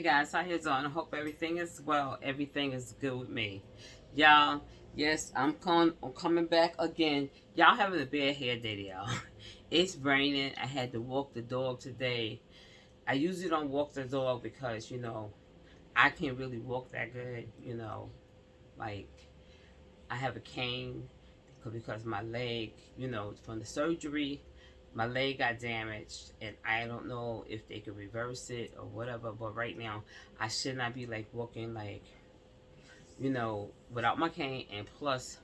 Hey guys, how you doing? I hope everything is well. Everything is good with me. Y'all, yes, I'm coming back again. Y'all having a bad hair day, y'all. It's raining. I had to walk the dog today. I usually don't walk the dog because, I can't really walk that good, like I have a cane because my leg, from the surgery, my leg got damaged, and I don't know if they could reverse it or whatever. But right now, I should not be like walking like, without my cane. And plus,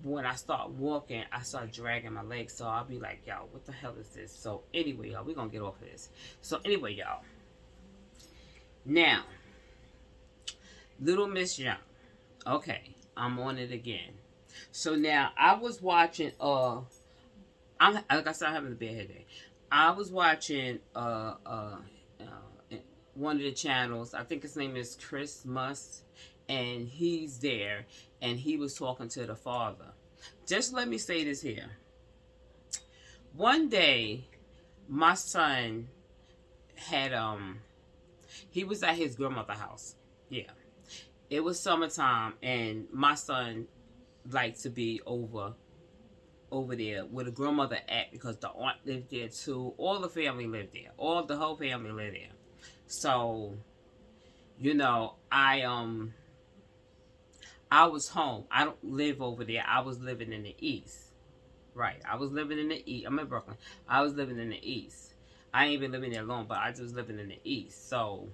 when I start walking, I start dragging my legs. So I'll be like, y'all, what the hell is this? So anyway, y'all, we're gonna get off of this. So anyway, y'all, now, Little Miss Young. Okay, I'm on it again. So now I was watching I'm like I said, I'm having a bad headache. I was watching one of the channels. I think his name is Chris Must, and he's there, and he was talking to the father. Just let me say this here. One day, my son had he was at his grandmother's house. Yeah, it was summertime, and my son liked to be over there where the grandmother at because the aunt lived there too. All the family lived there. The whole family lived there. So, I was home. I don't live over there. I was living in the east. Right. I was living in the east. I'm in Brooklyn. I was living in the east. I ain't been living there long, but I just living in the east. So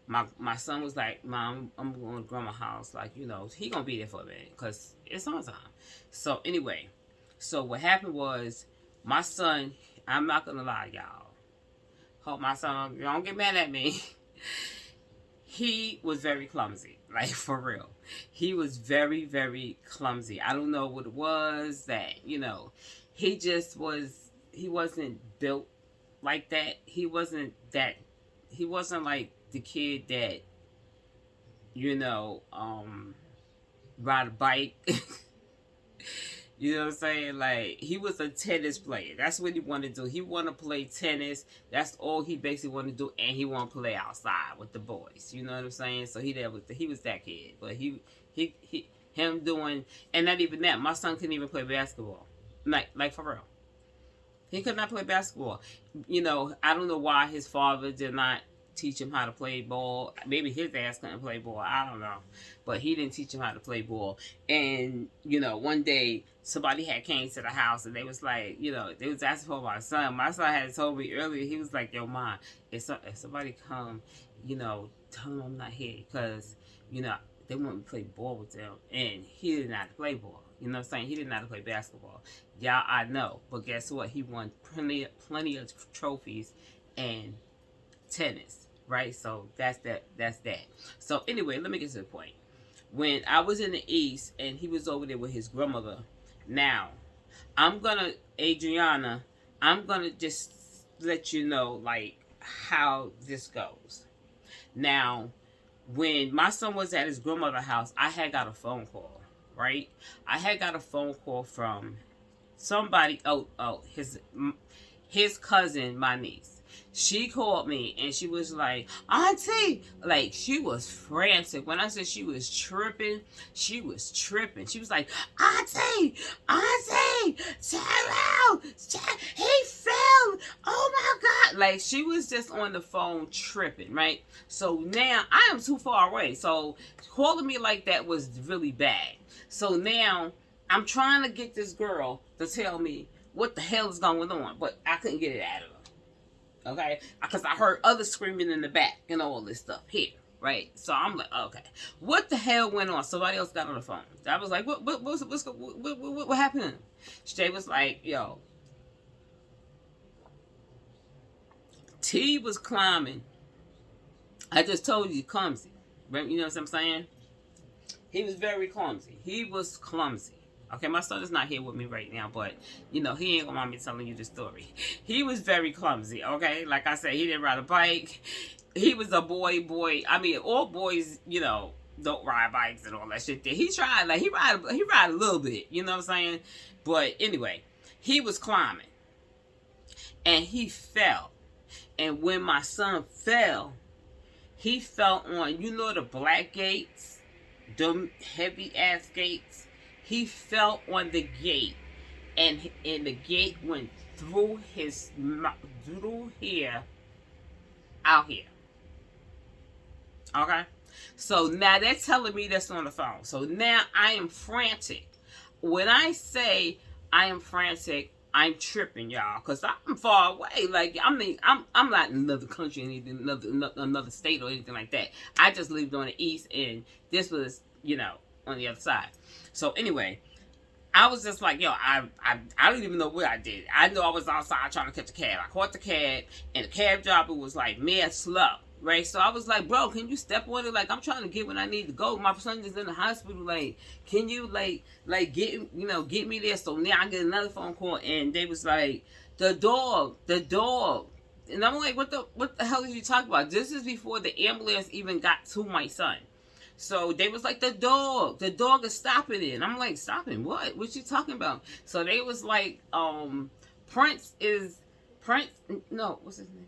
my son was like, Mom, I'm going to grandma's house. Like, he gonna be there for a minute because it's summertime. So anyway, so what happened was my son, I'm not gonna lie, y'all. Hope my son don't get mad at me. He was very clumsy, like for real. He was very, very clumsy. I don't know what it was that, he just was, he wasn't built like that. He wasn't like the kid that, ride a bike. You know what I'm saying? Like, he was a tennis player. That's what he wanted to do. He wanted to play tennis. That's all he basically wanted to do. And he wanted to play outside with the boys. You know what I'm saying? So he was that kid. But him doing, and not even that, my son couldn't even play basketball. Like for real. He could not play basketball. I don't know why his father did not teach him how to play ball. Maybe his ass couldn't play ball. I don't know. But he didn't teach him how to play ball. And, one day somebody had came to the house and they was like, they was asking for my son. My son had told me earlier, he was like, yo, Mom, if somebody come, tell them I'm not here because, they want me to play ball with them. And he didn't know how to play ball. You know what I'm saying? He didn't know how to play basketball. Yeah, I know. But guess what? He won plenty of trophies and tennis, right? So that's that. So anyway, let me get to the point. When I was in the east and he was over there with his grandmother, now Adriana, I'm gonna just let you know like how this goes. Now, when my son was at his grandmother's house, I had got a phone call, right? I had got a phone call from somebody. His cousin, my niece. She called me and she was like, Auntie, like she was frantic. When I said she was tripping, she was tripping. She was like, Auntie, Sarah, he fell. Oh my God. Like she was just on the phone tripping, right? So now I am too far away. So calling me like that was really bad. So now I'm trying to get this girl to tell me what the hell is going on, but I couldn't get it out of her. Okay, because I heard others screaming in the back and all this stuff here, right? So I'm like, okay, what the hell went on? Somebody else got on the phone. I was like, what happened? Shay was like, yo, T was climbing. I just told you, clumsy. You know what I'm saying? He was very clumsy. He was clumsy. Okay, my son is not here with me right now, but, he ain't gonna want me telling you the story. He was very clumsy, okay? Like I said, he didn't ride a bike. He was a boy. I mean, all boys, don't ride bikes and all that shit. He tried, like, he ride a little bit, you know what I'm saying? But anyway, he was climbing. And he fell. And when my son fell, He fell on, the black gates, them heavy ass gates. He fell on the gate, and the gate went through his mouth, through here, out here. Okay? So now they're telling me that's on the phone. So now I am frantic. When I say I am frantic, I'm tripping, y'all, because I'm far away. Like, I mean, I'm not in another country, anything, another state or anything like that. I just lived on the east, and this was, on the other side. So anyway, I was just like, yo, I don't even know what I did. I know I was outside trying to catch a cab. I caught the cab, and the cab driver was like mad slow, right? So I was like, bro, can you step on it? Like, I'm trying to get when I need to go. My son is in the hospital. Like, can you like get me there? So now I get another phone call, and they was like, the dog. And I'm like, what the hell did you talk about? This is before the ambulance even got to my son. So they was like, the dog is stopping it. And I'm like, stopping what? What you talking about? So they was like, Prince, no, what's his name?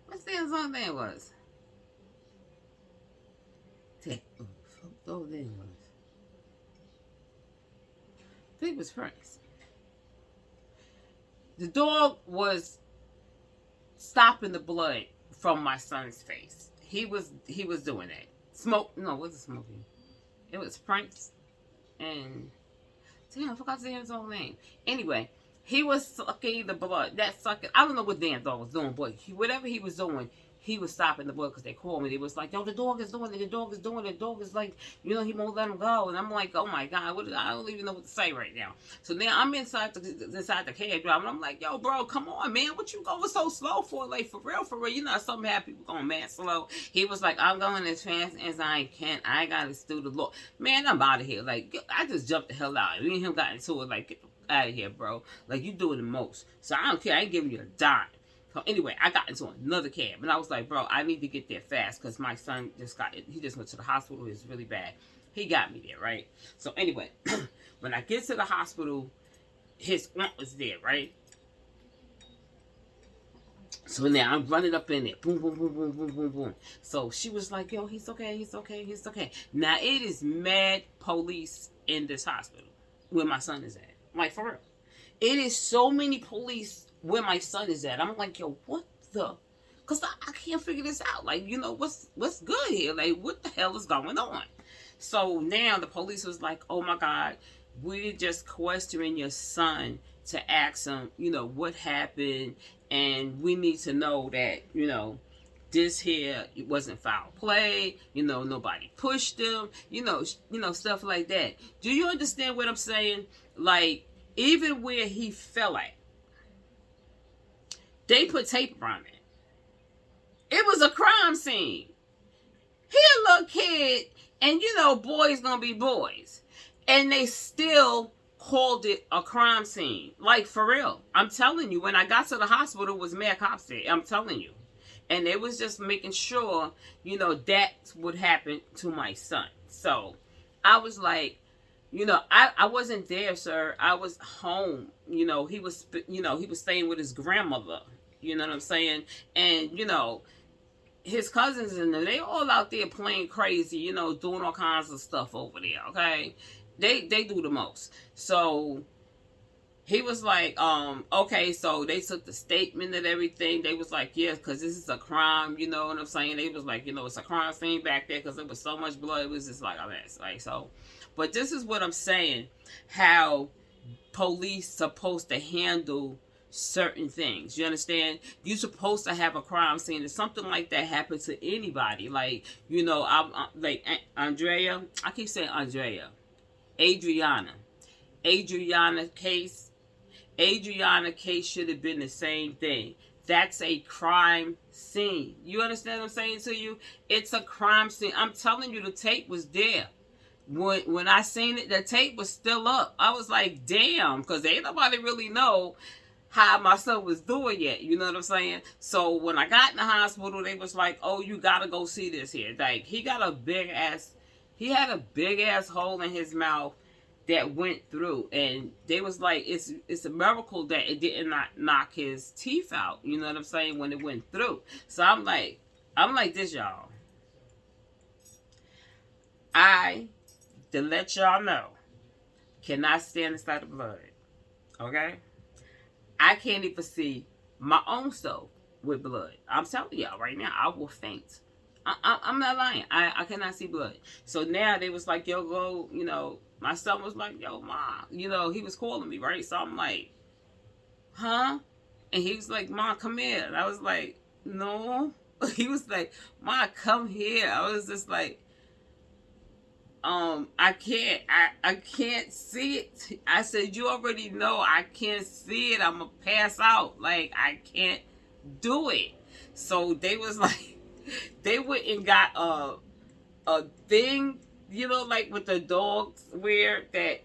What's the song name was? Oh, there was. I think it was Prince. The dog was stopping the blood from my son's face. He was doing that. No, it wasn't smoking. It was Prince, and damn, I forgot to say his own name. Anyway, he was sucking the blood. I don't know what damn dog was doing, but whatever he was doing, he was stopping the blood because they called me. They was like, yo, the dog is doing it. The dog is doing it. The dog is like, he won't let him go. And I'm like, oh my God, I don't even know what to say right now. So now I'm inside the cab driver. And I'm like, yo, bro, come on, man. What you going so slow for? Like, for real. You know, some bad people going mad slow. He was like, I'm going as fast as I can. I got to do the law. Man, I'm out of here. Like, I just jumped the hell out. Me and him got into it. Like, get out of here, bro. Like, you doing the most. So I don't care. I ain't giving you a dime. So anyway, I got into another cab, and I was like, bro, I need to get there fast because my son he just went to the hospital. It's really bad. He got me there, right? So anyway, when I get to the hospital, his aunt was there, right? So now I'm running up in there. Boom, boom, boom, boom, boom, boom, boom. So she was like, yo, he's okay, he's okay, he's okay. Now it is mad police in this hospital where my son is at. Like, for real. It is so many police where my son is at. I'm like, yo, what the? Because I can't figure this out. Like, what's good here? Like, what the hell is going on? So now the police was like, oh my God, we're just questioning your son to ask him, what happened. And we need to know that, this here, it wasn't foul play. Nobody pushed him. Stuff like that. Do you understand what I'm saying? Like, even where he fell at, they put tape around it. It was a crime scene. He a little kid, and boys gonna be boys. And they still called it a crime scene. Like, for real. I'm telling you, when I got to the hospital, it was mad cops there. I'm telling you. And they was just making sure, that would happen to my son. So, I was like, I wasn't there, sir. I was home. He was staying with his grandmother. You know what I'm saying? And, his cousins and them, they all out there playing crazy, doing all kinds of stuff over there, okay? They do the most. So, he was like, okay, so they took the statement and everything. They was like, yeah, because this is a crime, you know what I'm saying? They was like, it's a crime scene back there because there was so much blood. It was just like a mess. Like, so, but this is what I'm saying, how police supposed to handle certain things. You understand? You're supposed to have a crime scene. If something like that happened to anybody, like, I'm like Andrea. I keep saying Andrea. Adriana case. Adriana case should have been the same thing. That's a crime scene. You understand what I'm saying to you? It's a crime scene. I'm telling you, the tape was there. When I seen it, the tape was still up. I was like, damn, because ain't nobody really know how my son was doing yet. You know what I'm saying? So when I got in the hospital, they was like, oh, you got to go see this here. Like, he had a big ass hole in his mouth that went through, and they was like, it's a miracle that it did not knock his teeth out. You know what I'm saying? When it went through. So I'm like this, y'all. To let y'all know, cannot stand the sight of blood. Okay? I can't even see my own self with blood. I'm telling y'all right now, I will faint. I'm not lying. I cannot see blood. So now they was like, yo, go, my son was like, yo, Ma, he was calling me, right? So I'm like, huh? And he was like, Ma, come here. And I was like, no. He was like, Ma, come here. I was just like, I can't see it. I said, you already know I can't see it. I'm gonna pass out. Like, I can't do it. So they was like, they went and got a thing, like with the dogs wear that,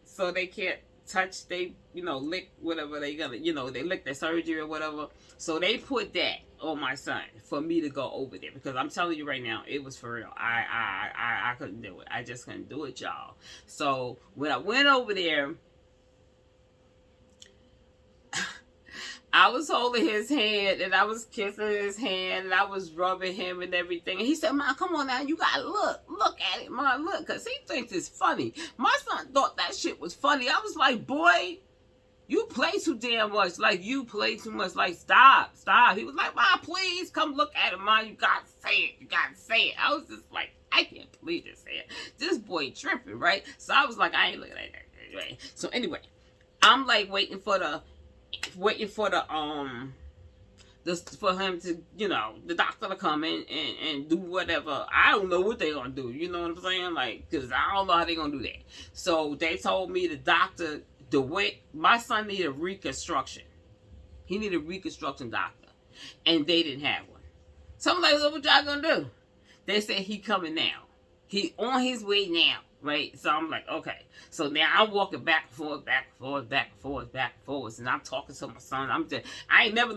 so they can't touch, they, lick whatever they gonna, they lick their surgery or whatever. So they put that on my son for me to go over there, because I'm telling you right now, it was for real. I couldn't do it. I just couldn't do it, y'all. So when I went over there, I was holding his hand, and I was kissing his hand, and I was rubbing him and everything. And he said, "Mom, come on now, you gotta look at it, Mom, look," because he thinks it's funny. My son thought that shit was funny. I was like, boy, you play too damn much. Like, you play too much. Like, stop. He was like, Mom, please come look at it, Mom. You gotta say it. I was just like, I can't believe this here. This boy tripping, right? So I was like, I ain't looking at that. Right? So anyway, I'm like waiting for for him to, the doctor to come in and do whatever. I don't know what they gonna do. You know what I'm saying? Like, because I don't know how they gonna do that. So they told me the doctor, the way my son needed reconstruction. He needed a reconstruction doctor, and they didn't have one. So I'm like, what y'all gonna do? They said he coming now. He on his way now, right? So I'm like, okay. So now I'm walking back and forth, and I'm talking to my son. I ain't never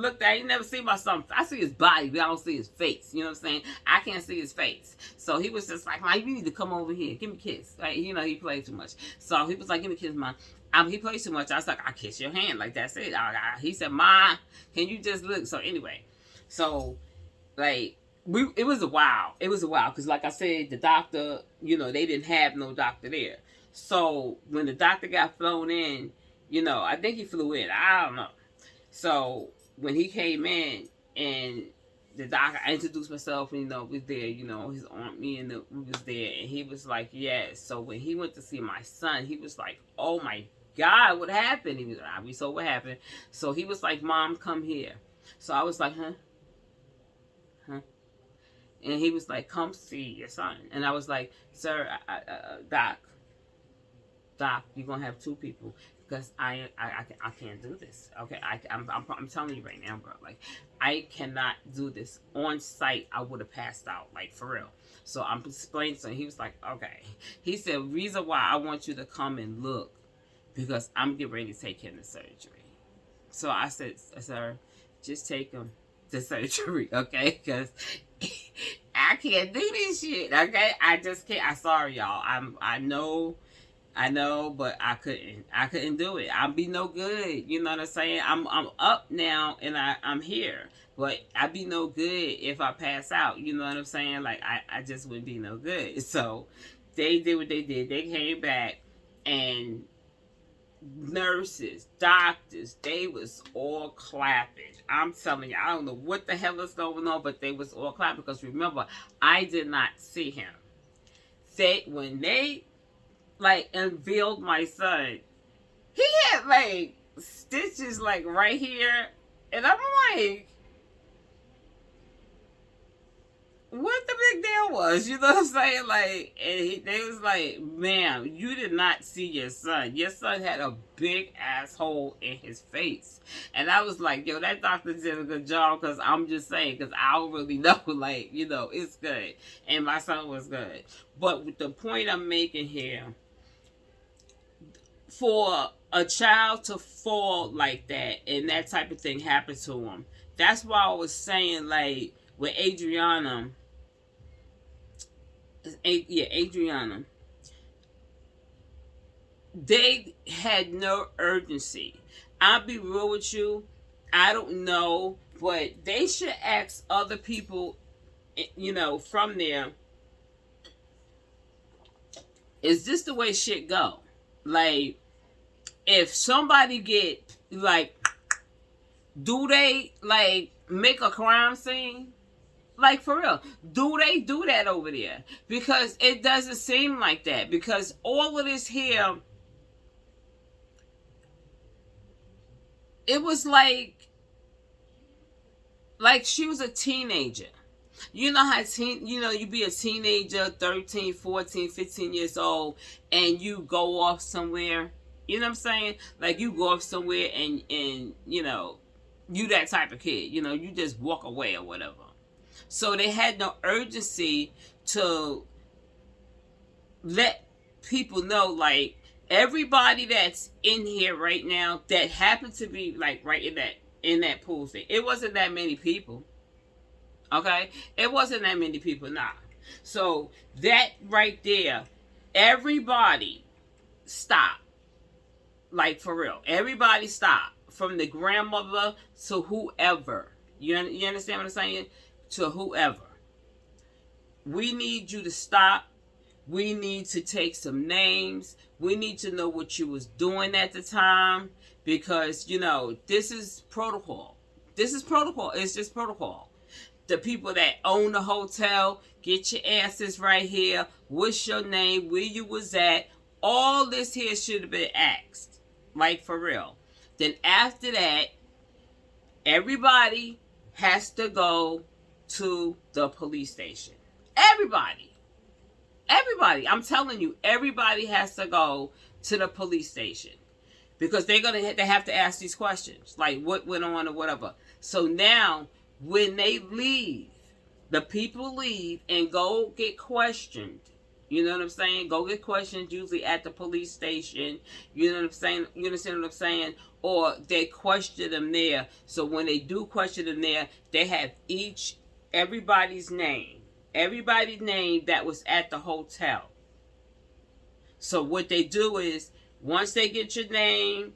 seen my son. I see his body, but I don't see his face. You know what I'm saying? I can't see his face. So he was just like, Mom, you need to come over here. Give me a kiss. Right? He played too much. So he was like, give me a kiss, Mom. He plays too much. I was like, I kiss your hand. Like, that's it. He said, Ma, can you just look? So anyway, like, it was a while. Because like I said, the doctor, they didn't have no doctor there. So when the doctor got flown in, I think he flew in. I don't know. So when he came in, and the doctor, I introduced myself, and was there, his aunt, me, and we was there, and he was like, yes. So when he went to see my son, he was like, oh my God, what happened? He was like, we saw what happened. So he was like, Mom, come here. So I was like, huh? And he was like, come see your son. And I was like, sir, Doc, you're going to have two people, because I can't do this. Okay, I'm telling you right now, bro. Like, I cannot do this. On site, I would have passed out, like, for real. So I'm explaining to him. He was like, okay. He said, reason why I want you to come and look, because I'm getting ready to take him to surgery. So I said, sir, just take him to surgery, okay? Because I can't do this shit, okay? I just can't. I'm sorry, y'all. I know, but I couldn't do it. I'd be no good. You know what I'm saying? I'm up now, and I'm here, but I'd be no good if I pass out. You know what I'm saying? Like, I just wouldn't be no good. So they did what they did. They came back, and nurses, doctors, they was all clapping. I'm telling you, I don't know what the hell is going on, but they was all clapping, because remember, I did not see him. When they like unveiled my son, he had like stitches like right here, and I'm like, what the big deal was, you know what I'm saying? Like, and they was like, ma'am, you did not see your son. Your son had a big asshole in his face. And I was like, yo, that doctor did a good job, because I'm just saying, because I don't really know, like, it's good. And my son was good. But with the point I'm making here, for a child to fall like that, and that type of thing happened to him, that's why I was saying, like, with Adriana, they had no urgency. I'll be real with you. I don't know, but they should ask other people, from there, is this the way shit go? Like, if somebody get, like, do they, like, make a crime scene? Like, for real, do they do that over there? Because it doesn't seem like that. Because all of this here, it was like she was a teenager. You know how you be a teenager, 13, 14, 15 years old, and you go off somewhere. You know what I'm saying? Like, you go off somewhere and you that type of kid. You just walk away or whatever. So they had no urgency to let people know, like, everybody that's in here right now that happened to be, like, right in that pool thing. It wasn't that many people. Okay? It wasn't that many people, nah. So that right there, everybody stopped. Like, for real. Everybody stopped. From the grandmother to whoever. You understand what I'm saying? To whoever. We need you to stop. We need to take some names. We need to know what you was doing at the time. Because, this is protocol. This is protocol. It's just protocol. The people that own the hotel, get your asses right here. What's your name? Where you was at? All this here should have been asked. Like, for real. Then after that, everybody has to go to the police station. Everybody. I'm telling you, everybody has to go to the police station. Because they have to ask these questions. Like, what went on or whatever. So now, when they leave, the people leave and go get questioned. You know what I'm saying? Go get questioned, usually at the police station. You know what I'm saying? You understand what I'm saying? Or they question them there. So when they do question them there, they have everybody's name. Everybody's name that was at the hotel. So what they do is, once they get your name,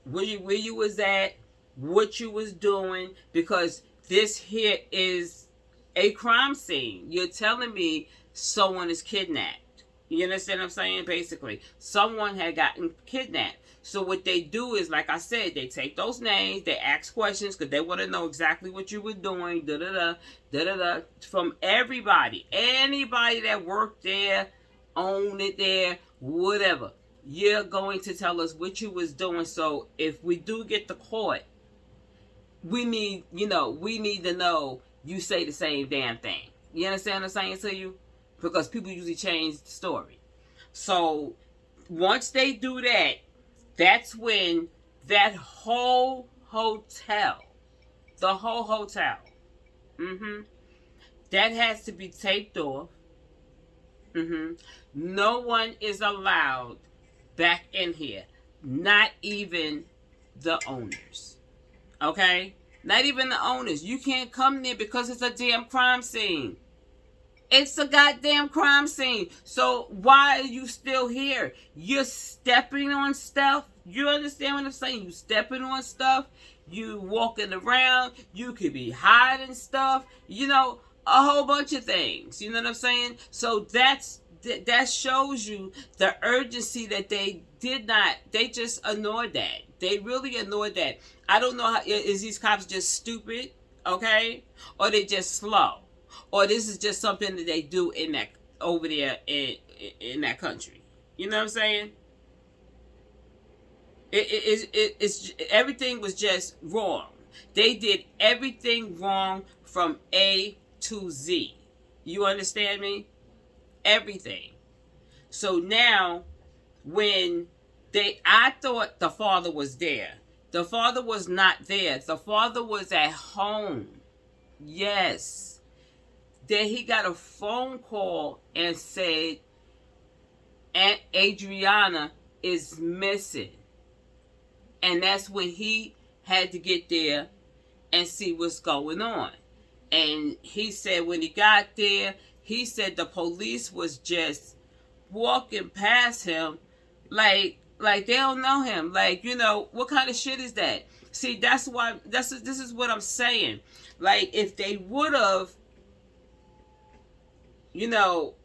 where you was at, what you was doing, because this here is a crime scene. You're telling me someone is kidnapped. You understand what I'm saying? Basically, someone had gotten kidnapped. So what they do is, like I said, they take those names, they ask questions because they want to know exactly what you were doing, from everybody. Anybody that worked there, owned it there, whatever. You're going to tell us what you was doing. So if we do get to court, we need to know you say the same damn thing. You understand what I'm saying to you? Because people usually change the story. So once they do that, that's when that whole hotel, that has to be taped off. No one is allowed back in here. Not even the owners. Okay? Not even the owners. You can't come there because it's a damn crime scene. It's a goddamn crime scene. So why are you still here? You're stepping on stuff. You understand what I'm saying? You stepping on stuff. You walking around. You could be hiding stuff. A whole bunch of things. You know what I'm saying? So that shows you the urgency that they did not. They just ignored that. They really ignored that. I don't know is these cops just stupid, okay, or they just slow, or this is just something that they do over there in that country. You know what I'm saying? It's everything was just wrong. They did everything wrong from A to Z. You understand me? Everything. So now, when I thought the father was there. The father was not there. The father was at home. Yes. Then he got a phone call and said, Aunt Adriana is missing. And that's when he had to get there and see what's going on. And he said when he got there, he said the police was just walking past him like Like, they don't know him. Like, you know, what kind of shit is that? See, that's why, this is what I'm saying. Like, if they would have, you know,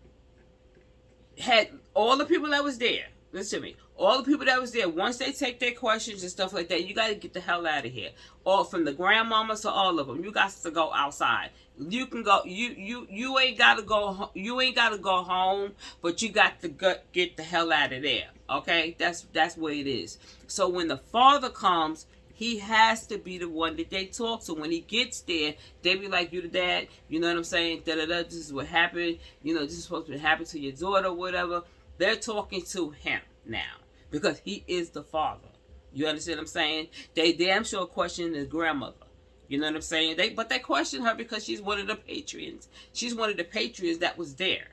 had all the people that was there, listen to me, all the people that was there, once they take their questions and stuff like that, you got to get the hell out of here. Or from the grandmamas to all of them, you got to go outside. You can go, you ain't got to go, you ain't got to go home, but you got to get the hell out of there. Okay, that's what it is. So when the father comes, he has to be the one that they talk to. When he gets there, they be like, you the dad, you know what I'm saying? Da-da-da, this is what happened. You know, this is supposed to happen to your daughter, whatever. They're talking to him now because he is the father. You understand what I'm saying? They damn sure question his grandmother. You know what I'm saying? But they question her because she's one of the patrons. She's one of the patrons that was there.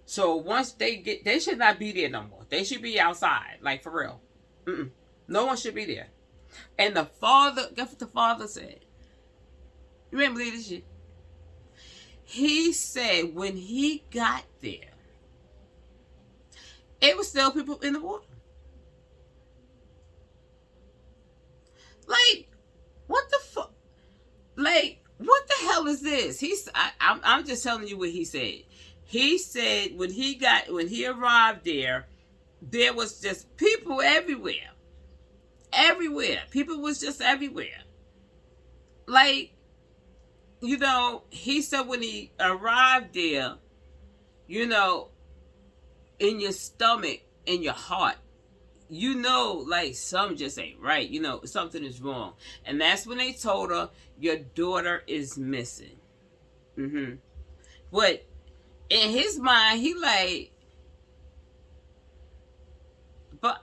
So once they should not be there no more. They should be outside, like for real. No one should be there. And the father, guess what the father said? You ain't believe this shit. He said when he got there, it was still people in the water. Like, what the fuck? Like, what the hell is this? I'm just telling you what he said. He said when he arrived there was just people everywhere. Everywhere. People was just everywhere. Like, you know, he said when he arrived there, you know, in your stomach, in your heart, you know, like, something just ain't right. You know, something is wrong. And that's when they told her, your daughter is missing. But in his mind, he like, but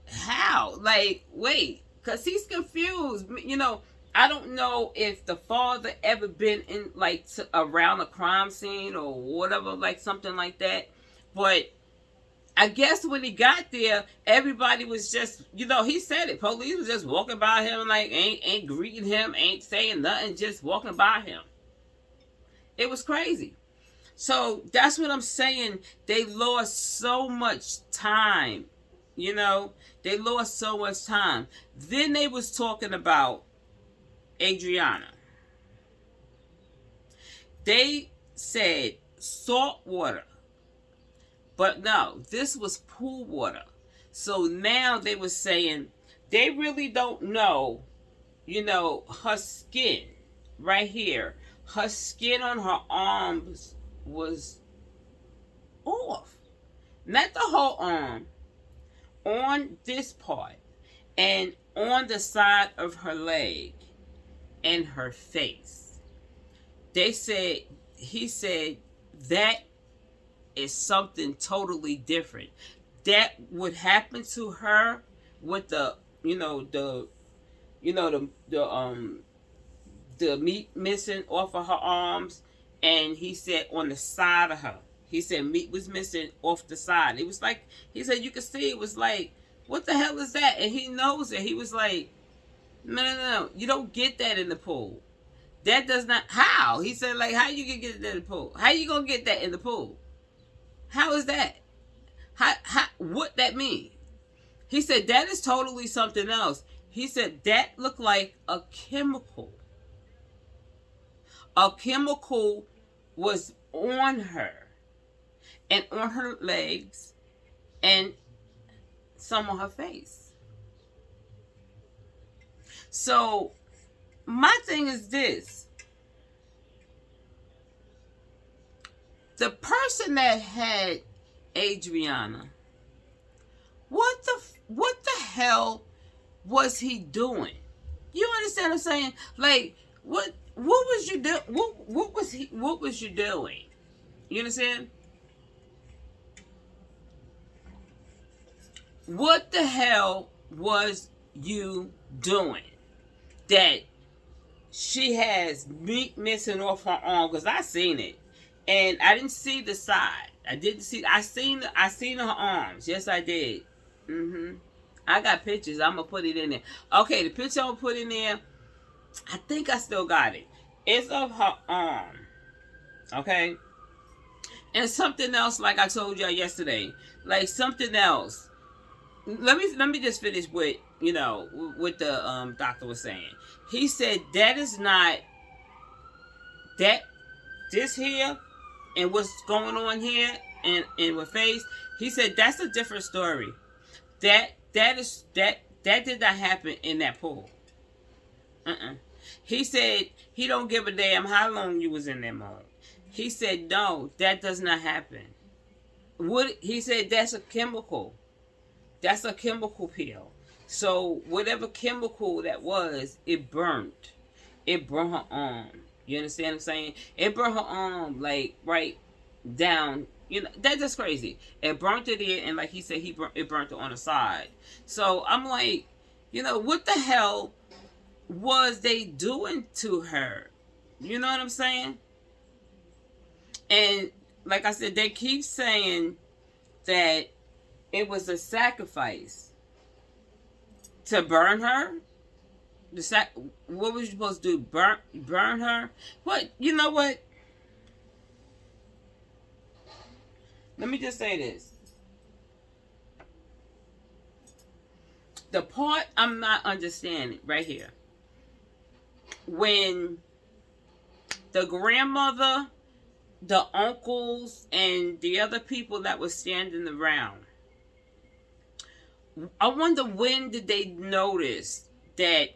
how? Like, wait, because he's confused. You know, I don't know if the father ever been in, like, around a crime scene or whatever, like, something like that. But I guess when he got there, everybody was just, you know, he said it. Police was just walking by him, like, ain't greeting him, ain't saying nothing, just walking by him. It was crazy. So that's what I'm saying. They lost so much time. You know, they lost so much time. Then they was talking about Adriana. They said salt water. But no, this was pool water. So now they were saying they really don't know, you know, her skin right here. Her skin on her arms was off. Not the whole arm. On this part. And on the side of her leg. And her face. They said, he said, that is something totally different. That would happen to her with the meat missing off of her arms, and he said on the side of her. He said meat was missing off the side. It was like, he said you could see it was like, what the hell is that? And he knows it. He was like, no, you don't get that in the pool. That does not, how? He said, like, how you gonna get that in the pool? How you gonna get that in the pool? How is that? How what that mean? He said that is totally something else. He said that looked like a chemical. A chemical was on her and on her legs and some on her face. So my thing is this. The person that had Adriana, what the hell was he doing? You understand what I'm saying? Like, what was you doing? What was you doing? You understand? What the hell was you doing that she has meat missing off her arm? Because I seen it. And I didn't see the side. I seen her arms. Yes, I did. I got pictures. I'm going to put it in there. Okay, the picture I'm going to put in there, I think I still got it. It's of her arm. Okay? And something else, like I told y'all yesterday. Like something else. let me just finish with what the doctor was saying. He said that is not that this here and what's going on here and with face. He said that's a different story. That did not happen in that pool. He said he don't give a damn how long you was in that mode. He said no, that does not happen. What he said, that's a chemical. That's a chemical peel. So whatever chemical that was, it burnt. It burned her arm. You understand what I'm saying? It burned her arm like right down. That's just crazy. It burnt it in, and like he said, it burnt it on the side. So I'm like, what the hell was they doing to her? You know what I'm saying? And like I said, they keep saying that it was a sacrifice to burn her. What was you supposed to do? Burn her? What? You know what? Let me just say this. The part I'm not understanding right here. When the grandmother, the uncles, and the other people that were standing around, I wonder when did they notice that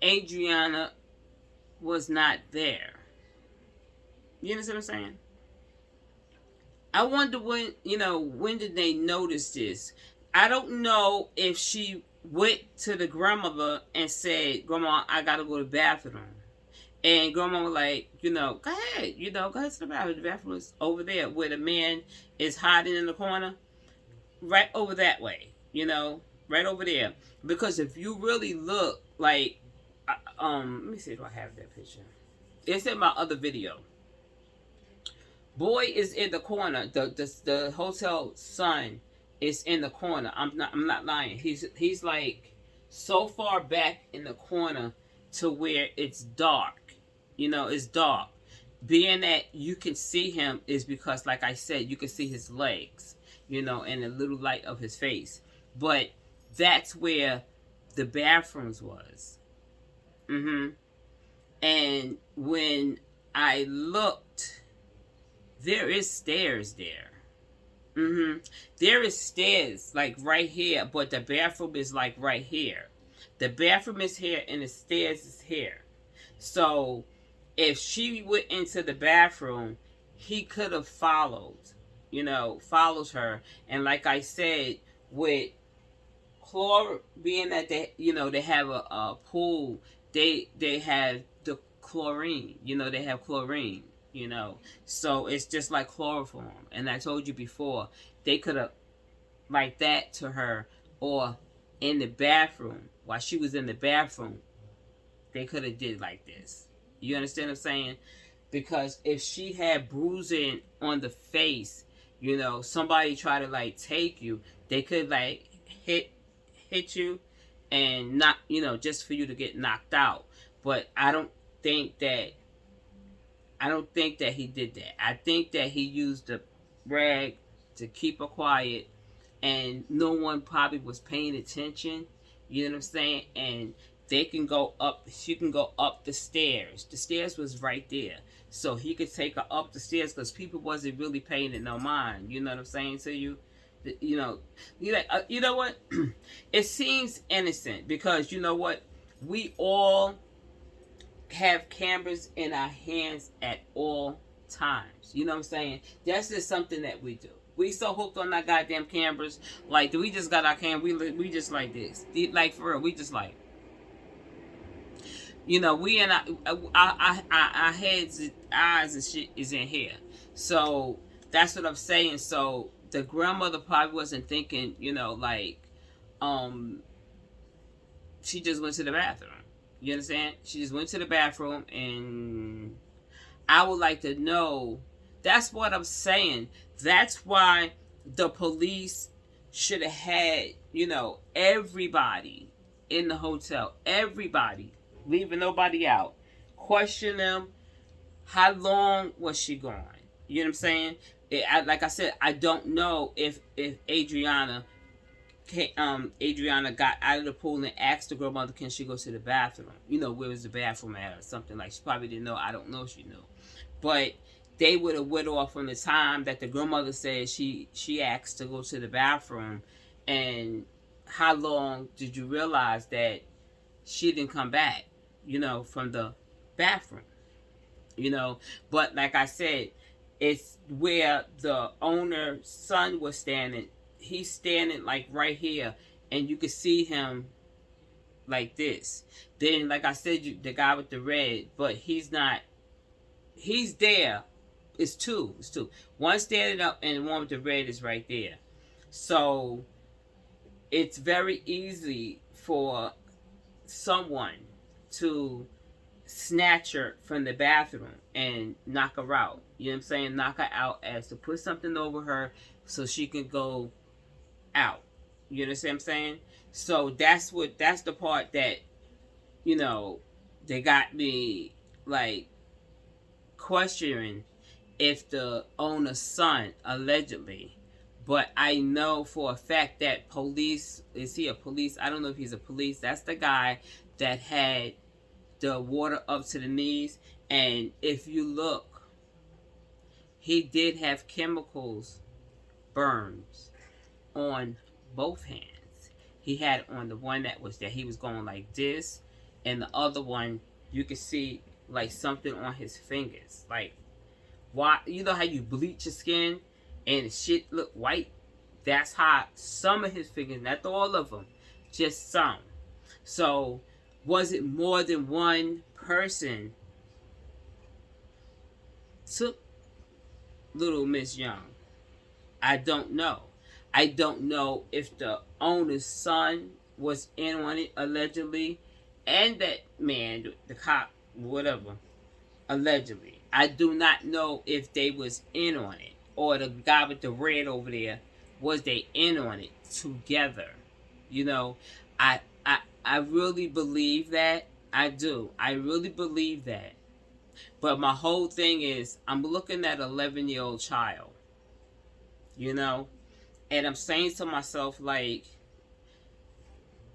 Adriana was not there? You understand what I'm saying? I wonder when did they notice this? I don't know if she went to the grandmother and said, Grandma, I gotta go to the bathroom. And Grandma was like, go ahead, go ahead to the bathroom. The bathroom is over there where the man is hiding in the corner. Right over that way, right over there. Because if you really look, like, let me see if I have that picture. It's in my other video. Boy is in the corner. The hotel son is in the corner. I'm not lying. He's like so far back in the corner to where it's dark. It's dark. Being that you can see him is because, like I said, you can see his legs, and a little light of his face. But that's where the bathrooms was. And when I looked, there is stairs there. There is stairs like right here, but the bathroom is like right here. The bathroom is here and the stairs is here. So if she went into the bathroom, he could have followed her. And like I said, with chlor, being that they have a pool, they have the chlorine. They have chlorine. So it's just like chloroform. And I told you before, they could have like that to her, or in the bathroom while she was in the bathroom, they could have did like this. You understand what I'm saying? Because if she had bruising on the face, somebody try to like take you, they could like hit you and not, just for you to get knocked out. But I don't think that he did that. I think that he used the rag to keep her quiet, and no one probably was paying attention. You know what I'm saying? And she can go up the stairs. The stairs was right there. So he could take her up the stairs because people wasn't really paying it no mind. You know what I'm saying to you? You're like, you know what? It seems innocent because you know what? We all have cameras in our hands at all times. You know what I'm saying? That's just something that we do. We so hooked on our goddamn cameras. Like, we just got our camera. We just like this. Like, for real, we just like. We in our heads, eyes and shit is in here. So, that's what I'm saying. So, the grandmother probably wasn't thinking, she just went to the bathroom. You understand? She just went to the bathroom, and I would like to know. That's what I'm saying. That's why the police should have had, everybody in the hotel. Everybody. Leaving nobody out. Question them. How long was she gone? You know what I'm saying? Like I said, I don't know if Adriana Adriana got out of the pool and asked the grandmother, can she go to the bathroom? You know, where was the bathroom at or something like. She probably didn't know. I don't know if she knew. But they would have went off from the time that the grandmother said she asked to go to the bathroom. And how long did you realize that she didn't come back, you know, from the bathroom? You know, but like I said, it's where the owner's son was standing. He's standing like right here, and you can see him like this. Then, like I said, the guy with the red, but he's not. He's there. It's two. It's two. One standing up, and the one with the red is right there. So it's very easy for someone to snatch her from the bathroom and knock her out. You know what I'm saying? Knock her out as to put something over her so she can go out. You understand what I'm saying? So that's the part that, you know, they got me like questioning if the owner's son allegedly. But I know for a fact that police, is he a police? I don't know if he's a police. That's the guy that had the water up to the knees. And if you look, he did have chemicals burns on both hands. He had on the one that was there, he was going like this, and the other one you could see like something on his fingers. Like, why? You know how you bleach your skin and shit look white? That's how some of his fingers, not all of them, just some. So was it more than one person took little Miss Younge? I don't know. I don't know if the owner's son was in on it allegedly, and that man, the cop, whatever, allegedly. I do not know if they was in on it, or the guy with the red over there, was they in on it together. You know, I really believe that. I do. I really believe that. But my whole thing is, I'm looking at an 11-year-old child, you know, and I'm saying to myself, like,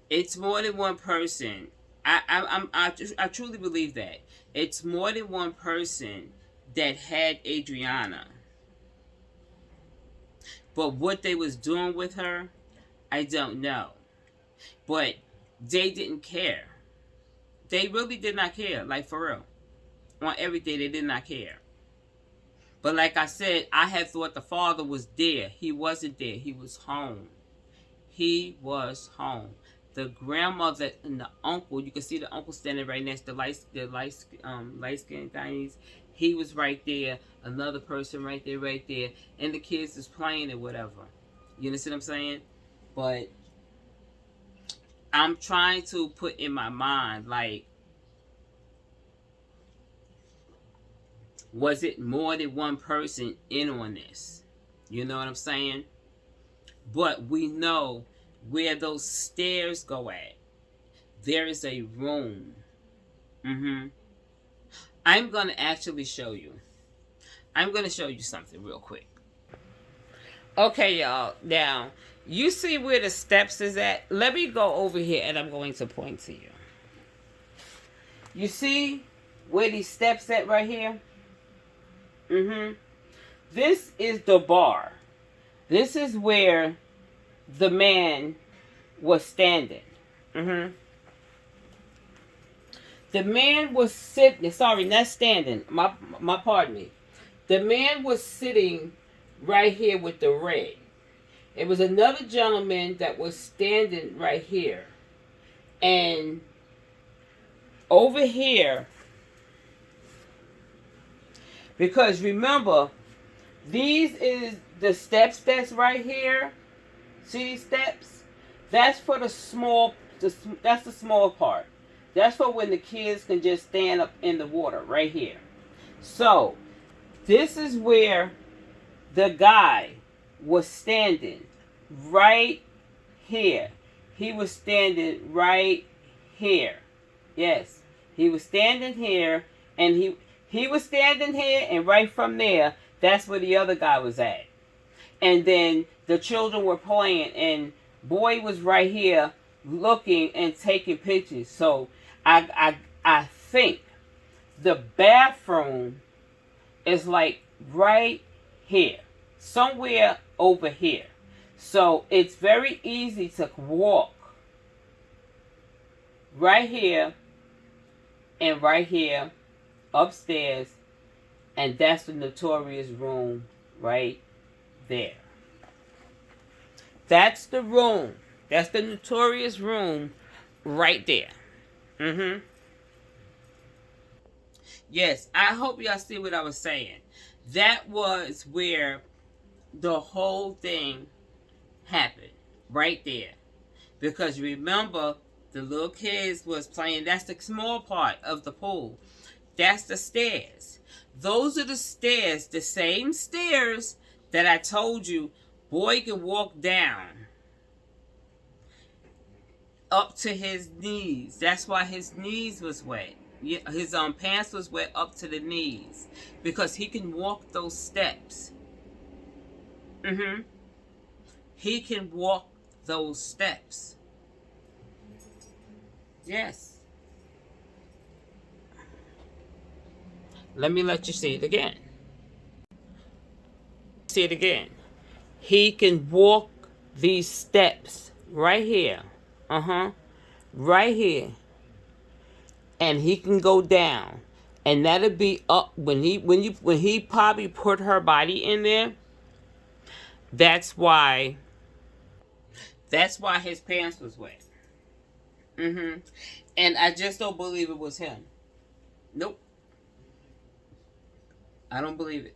it's more than one person. I truly believe that. It's more than one person that had Adriana. But what they was doing with her, I don't know. But they didn't care. They really did not care. Like, for real. On everything, they did not care. But like I said, I had thought the father was there. He wasn't there. He was home. He was home. The grandmother and the uncle, you can see the uncle standing right next to the light-skinned guys. He was right there. Another person right there. And the kids is playing or whatever. You understand what I'm saying? But I'm trying to put in my mind, like, was it more than one person in on this? You know what I'm saying? But we know where those stairs go at. There is a room. I'm going to actually show you. I'm going to show you something real quick. Okay, y'all. Now, you see where the steps is at? Let me go over here and I'm going to point to you. You see where these steps at right here? This is the bar. This is where the man was standing. The man was sitting. Sorry, not standing. My pardon me. The man was sitting right here with the red. It was another gentleman that was standing right here. And over here, because remember, these is the steps that's right here. See these steps? That's for the small, that's the small part. That's for when the kids can just stand up in the water right here. So, this is where the guy was standing right here. He was standing right here. Yes, he was standing here, and he was standing here, and right from there, that's where the other guy was at. And then the children were playing, and Boy was right here looking and taking pictures. So I think the bathroom is like right here, somewhere over here. So it's very easy to walk right here and right here upstairs, and that's the notorious room right there. That's the room. That's the notorious room right there. Mm-hmm. Yes, I hope y'all see what I was saying. That was where the whole thing happened. Right there. Because remember, the little kids was playing. That's the small part of the pool. That's the stairs. Those are the stairs. The same stairs that I told you boy could walk down up to his knees. That's why his knees was wet. His pants was wet up to the knees because he can walk those steps. He can walk those steps. Yes. Let me let you see it again. See it again. He can walk these steps right here. Right here. And he can go down. And that'll be up when he probably put her body in there. That's why his pants was wet. And I just don't believe it was him. Nope. I don't believe it.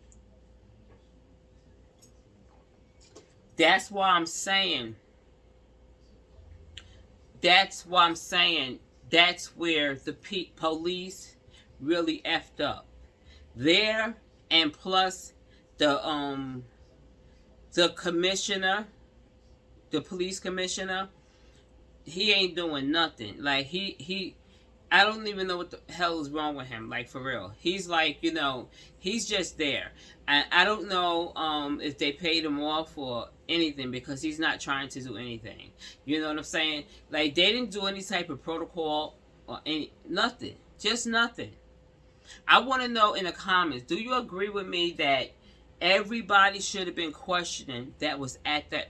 That's why I'm saying. That's where the police really effed up. There, and plus the commissioner, the police commissioner, he ain't doing nothing. Like he I don't even know what the hell is wrong with him. Like, for real. He's like, he's just there. And I don't know if they paid him off or anything, because he's not trying to do anything. You know what I'm saying? Like, they didn't do any type of protocol or nothing. Just nothing. I want to know in the comments, do you agree with me that everybody should have been questioning that was at that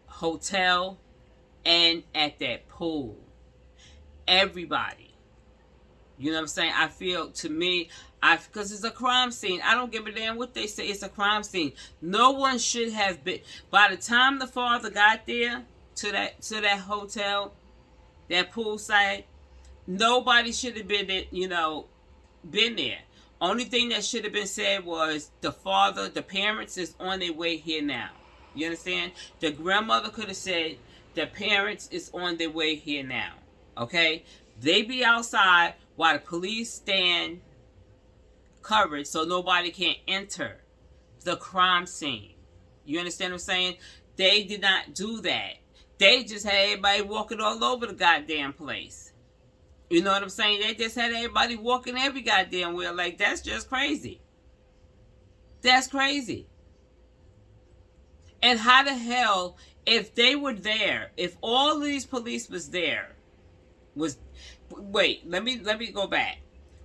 hotel and at that pool? Everybody. You know what I'm saying? I feel, to me, because it's a crime scene. I don't give a damn what they say. It's a crime scene. No one should have been. By the time the father got there to that hotel, that poolside, nobody should have been been there. Only thing that should have been said was the parents is on their way here now. You understand? The grandmother could have said the parents is on their way here now. Okay? They be outside while the police stand covered so nobody can enter the crime scene. You understand what I'm saying? They did not do that. They just had everybody walking all over the goddamn place. You know what I'm saying? They just had everybody walking every goddamn where. Like, that's just crazy. That's crazy. And how the hell, if they were there, if all of these police was there, wait, let me go back.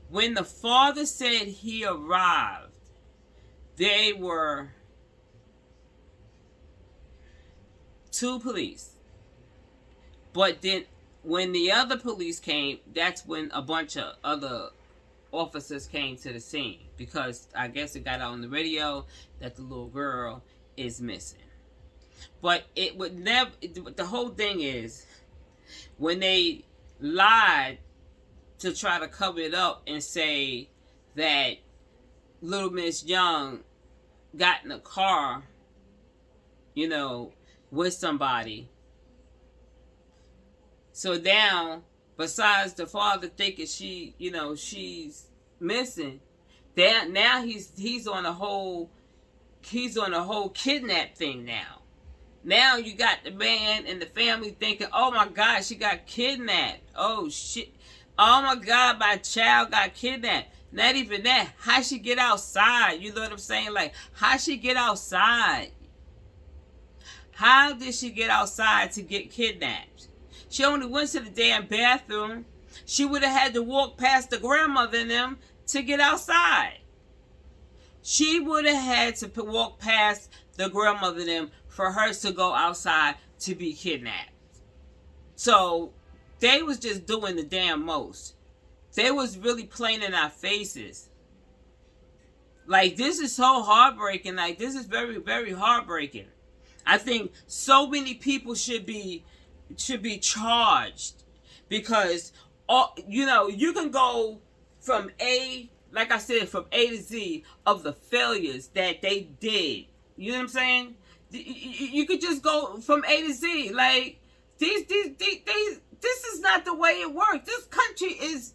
When the father said he arrived, they were 2 police. But then when the other police came, that's when a bunch of other officers came to the scene, because I guess it got out on the radio that the little girl is missing. But it would never, the whole thing is, when they lied to try to cover it up and say that little Miss Young got in a car, with somebody. So now, besides the father thinking she's missing, now he's on a whole kidnap thing now. Now you got the man and the family thinking, oh my God, she got kidnapped. Oh shit. Oh my God, my child got kidnapped. Not even that. How she get outside? You know what I'm saying? Like, how she get outside? How did she get outside to get kidnapped? She only went to the damn bathroom. She would have had to walk past the grandmother and them to get outside. She would have had to walk past the grandmother and them for her to go outside to be kidnapped. So they was just doing the damn most. They was really playing in our faces. Like, this is so heartbreaking. Like, this is very, very heartbreaking. I think so many people should be charged, because you can go from A, like I said, from A to Z of the failures that they did. You know what I'm saying? You could just go from A to Z. Like, this is not the way it works. This country is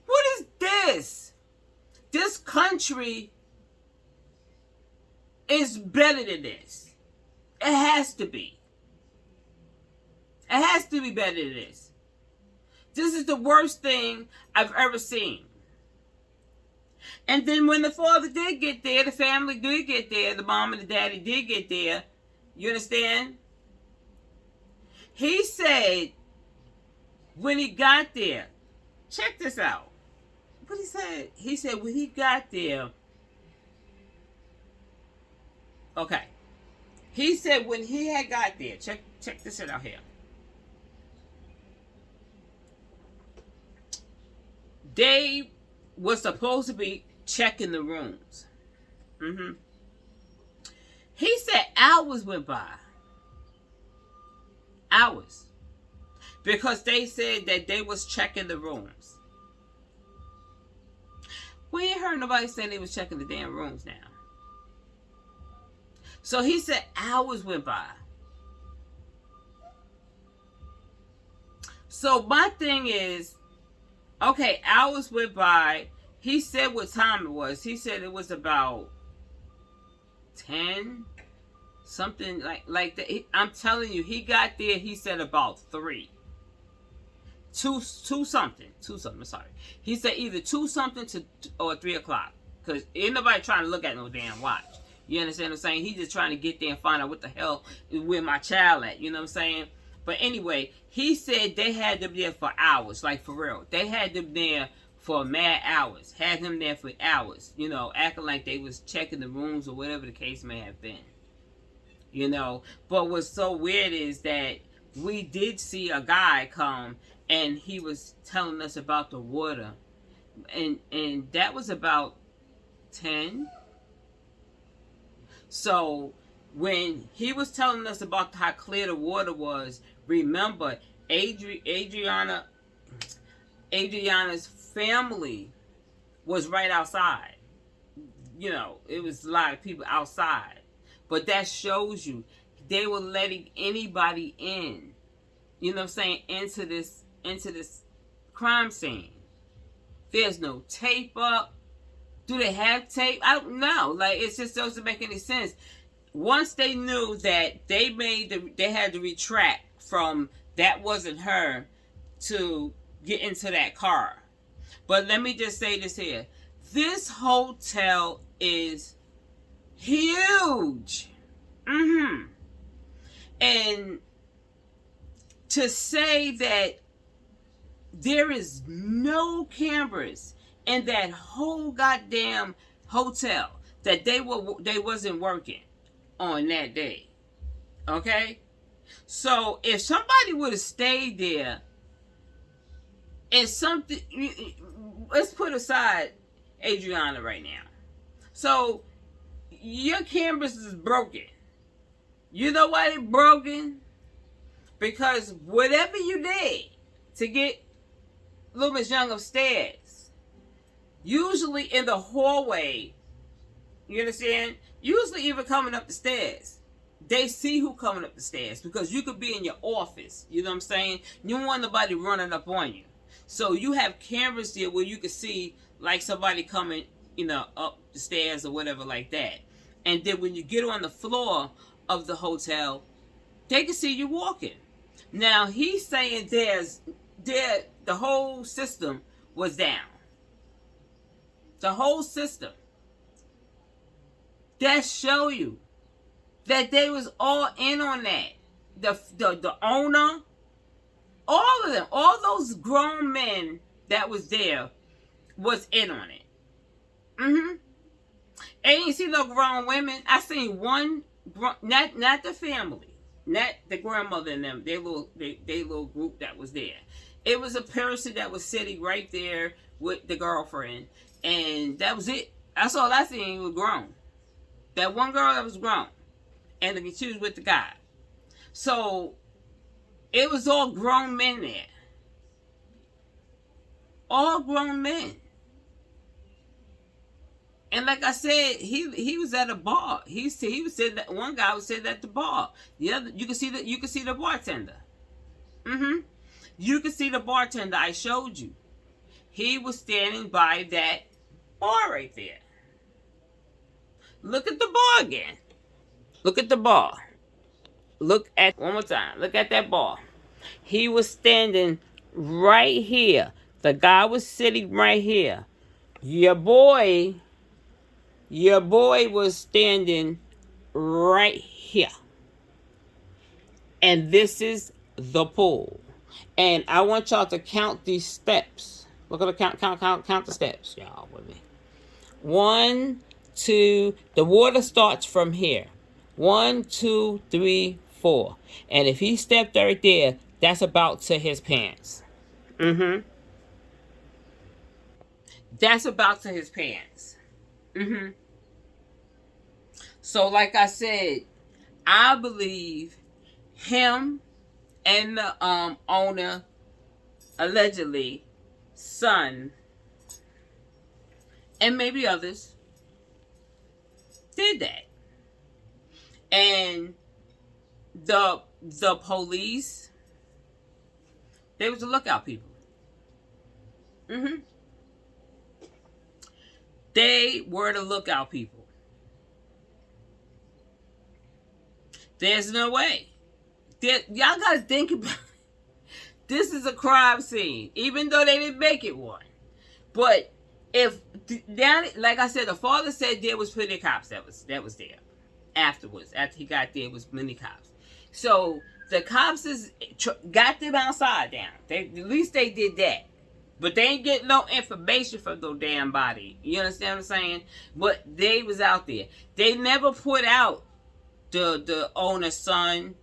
what is this? This country is better than this. It has to be. It has to be better than this. This is the worst thing I've ever seen. And then when the father did get there, the family did get there, the mom and the daddy did get there, you understand? He said, when he got there, check this out. What he said? He said when he got there, okay. He said when he had got there, check this shit out here. They were supposed to be checking the rooms. He said hours went by. Hours. Because they said that they was checking the rooms. We ain't heard nobody say they was checking the damn rooms now. So he said hours went by. So my thing is, okay, hours went by. He said what time it was. He said it was about 10, something like that. I'm telling you, he got there, he said about 3. 2 something. Sorry. He said either 2 something or 3 o'clock. Because ain't nobody trying to look at no damn watch. You understand what I'm saying? He's just trying to get there and find out what the hell is where my child at. You know what I'm saying? But anyway, he said they had them there for hours. Like, for real. They had them there for mad hours. Had him there for hours. You know, acting like they was checking the rooms or whatever the case may have been. You know? But what's so weird is that we did see a guy come and he was telling us about the water. And that was about 10. So when he was telling us about how clear the water was, remember Adriana's family was right outside. You know, it was a lot of people outside. But that shows you they were letting anybody in. You know what I'm saying? Into this crime scene. There's no tape up. Do they have tape? I don't know. Like, it just doesn't make any sense. Once they knew that they had to retract from that wasn't her to get into that car. But let me just say this here. This hotel is huge. And to say that there is no cameras in that whole goddamn hotel, that they wasn't working on that day. Okay? So if somebody would have stayed there and something, let's put aside Adriana right now. So your cameras is broken. You know why they're broken? Because whatever you did to get little Miss Younge upstairs, usually in the hallway, you understand? Usually even coming up the stairs, they see who coming up the stairs, because you could be in your office, you know what I'm saying? You don't want nobody running up on you. So you have cameras there where you can see like somebody coming, you know, up the stairs or whatever like that. And then when you get on the floor of the hotel, they can see you walking. Now he's saying the whole system was down. The whole system. That show you that they was all in on that. The owner, all of them, all those grown men that was there was in on it. Mm-hmm. And you see no grown women. I seen one, not the family, not the grandmother and them. They little group that was there. It was a person that was sitting right there with the girlfriend, and that was it. That's all I seen was grown. That one girl that was grown, and she was with the guy. So it was all grown men there. All grown men. And like I said, he was at a bar. He was sitting that one guy was sitting at the bar. The other you can see the bartender. Mm-hmm. You can see the bartender I showed you. He was standing by that bar right there. Look at the bar again. Look at the bar. Look at one more time. Look at that bar. He was standing right here. The guy was sitting right here. Your boy was standing right here. And this is the pool. And I want y'all to count these steps. We're going to count the steps, y'all, with me. 1, 2, the water starts from here. 1, 2, 3, 4. And if he stepped right there, that's about to his pants. Mm-hmm. That's about to his pants. Mm-hmm. So like I said, I believe him and the owner, allegedly, son, and maybe others, did that. And the police, they was the lookout people. Mm-hmm. They were the lookout people. There's no way. Y'all gotta think about it. This is a crime scene, even though they didn't make it one. But if down, like I said, the father said there was plenty of cops that was there afterwards. After he got there, was many cops. So the cops got them outside down. At least they did that. But they ain't getting no information from no damn body. You understand what I'm saying? But they was out there. They never put out the owner's son,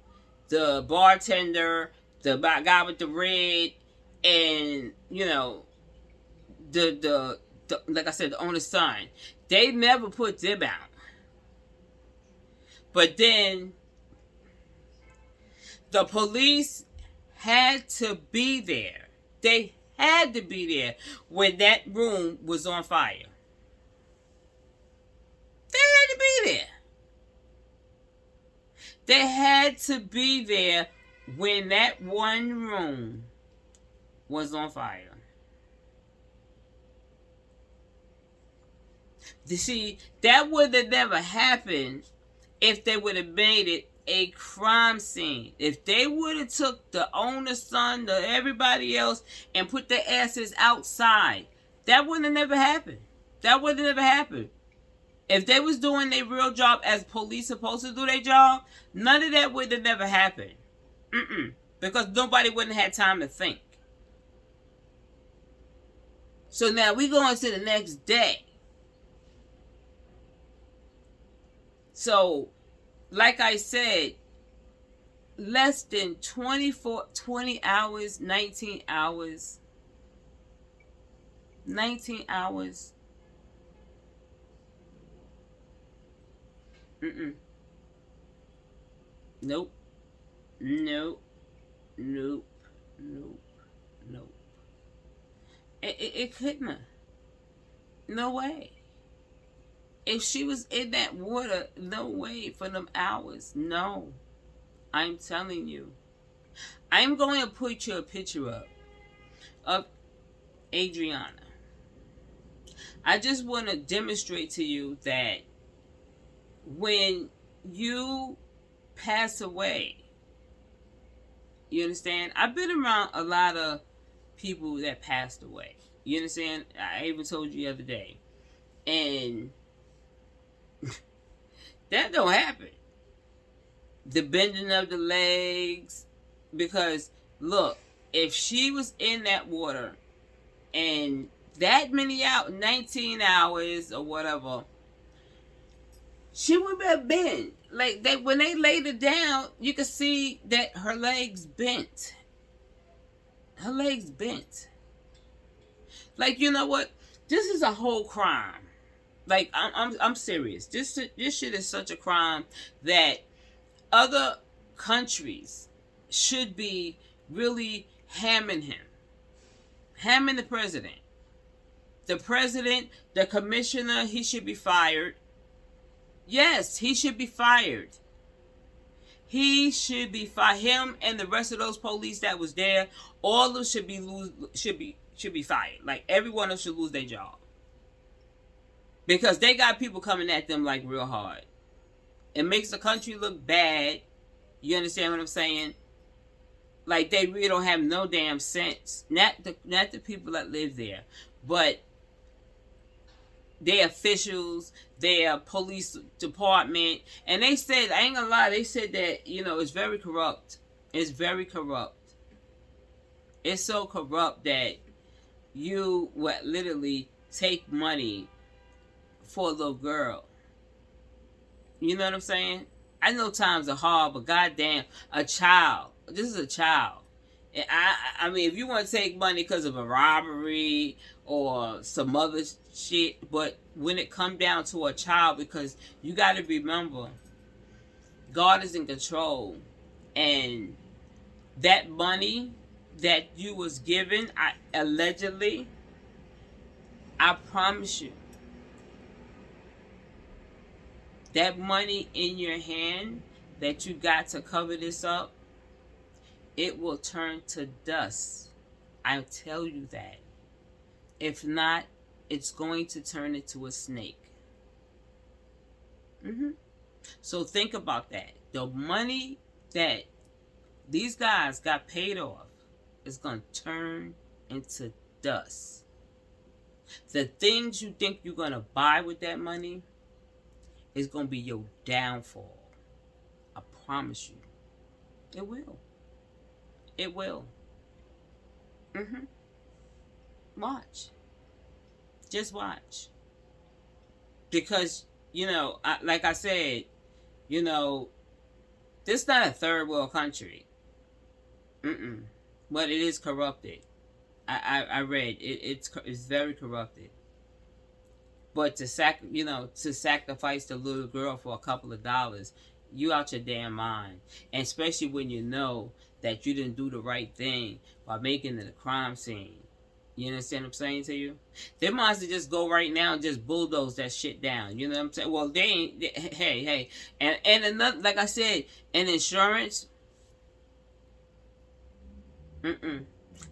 the bartender, the guy with the red, and the like I said, the owner's son. They never put them out. But then the police had to be there. They had to be there when that room was on fire. They had to be there. They had to be there when that one room was on fire. You see, that would have never happened if they would have made it a crime scene. If they would have took the owner's son, everybody else, and put their asses outside, that would have never happened. That would have never happened. If they was doing their real job as police supposed to do their job, none of that would have never happened. Because nobody wouldn't have had time to think. So now we going to the next day. So, like I said, less than 20 hours, 19 hours. 19 hours. Nope. Nope. Nope. Nope. Nope. It couldn't have. No way. If she was in that water, no way for them hours. No. I'm telling you. I'm going to put you a picture up of Adriana. I just want to demonstrate to you that when you pass away, you understand? I've been around a lot of people that passed away. You understand? I even told you the other day. And that don't happen. the bending of the legs. Because look, if she was in that water and that many out 19 hours or whatever, she would have been like they when they laid her down, you could see that her legs bent. Her legs bent. Like, you know what? This is a whole crime. Like, I'm serious. This shit is such a crime that other countries should be really hamming him. Hamming the president. The president, the commissioner, he should be fired. Yes, he should be fired. He should be fired. Him and the rest of those police that was there, all of them should be fired. Like, every one of them should lose their job. Because they got people coming at them like real hard. It makes the country look bad. You understand what I'm saying? Like, they really don't have no damn sense. Not the people that live there, but their officials, their police department. And they said, I ain't gonna lie, they said that, you know, it's very corrupt. It's very corrupt. It's so corrupt that you would literally take money for a little girl. You know what I'm saying? I know times are hard, but goddamn, a child. This is a child. And I mean, if you want to take money because of a robbery or some other shit, but when it come down to a child, because you got to remember, God is in control, and that money that you was given, allegedly, I promise you, that money in your hand that you got to cover this up, it will turn to dust. I tell you that. If not, it's going to turn into a snake. So think about that. The money that these guys got paid off is going to turn into dust. The things you think you're going to buy with that money is going to be your downfall. I promise you. It will. It will. Watch. Just watch. Because, you know, like I said, you know, this is not a third world country. But it is corrupted. I read it's very corrupted. But to sacrifice the little girl for a couple of dollars, you out your damn mind. And especially when you know that you didn't do the right thing by making it a crime scene. You understand what I'm saying to you? They might as well just go right now and just bulldoze that shit down. You know what I'm saying? Well, they ain't. Hey. And another, like I said, an insurance.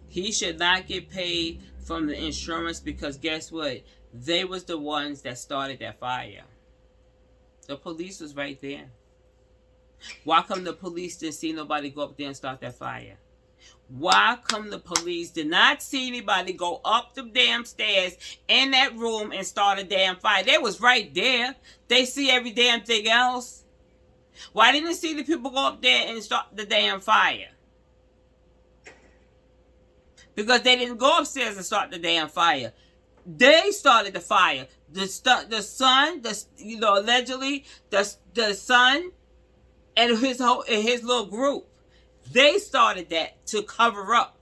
He should not get paid from the insurance, because guess what? They was the ones that started that fire. The police was right there. Why come the police didn't see nobody go up there and start that fire? Why come the police did not see anybody go up the damn stairs in that room and start a damn fire? They was right there. They see every damn thing else. Why didn't they see the people go up there and start the damn fire? Because they didn't go upstairs and start the damn fire. They started the fire. The son, allegedly, the son and his little group, they started that to cover up.